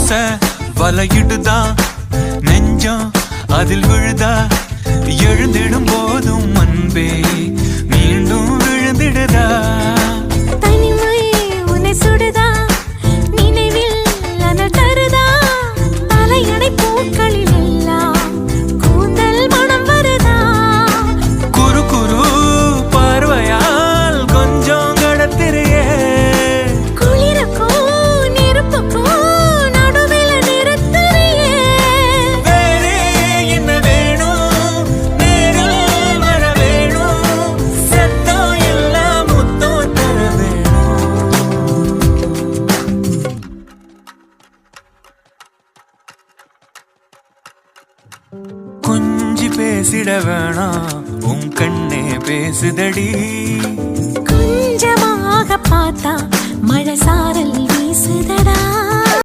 ஆசை வலையிடுதா நெஞ்சம் அதில் விழுதா எழுந்திடும் போதும் அன்பே மீண்டும் விழுந்திடுதா தனிமை உன்னை சுடுதா நினைவில் அனல் தருதா தலையணை பூக்களில் எல்லாம் கூந்தல் மனம் வருதா குறு குறு பார்வையால் கொஞ்சம் கடத்திரியே குளிருக்கும் நெருப்புக்கும் நடுவில் நிறுத்தறியே வேறே என்ன வேணும் நேரில் வர வேணும் சத்தம் எல்லாம் முத்தம் தர வேணும் கொஞ்சி பேசிட வேணாம் உன் கண்ணே பேசுதடி கொஞ்சமாக பார்த்தா மழை சாரல் வீசுதடா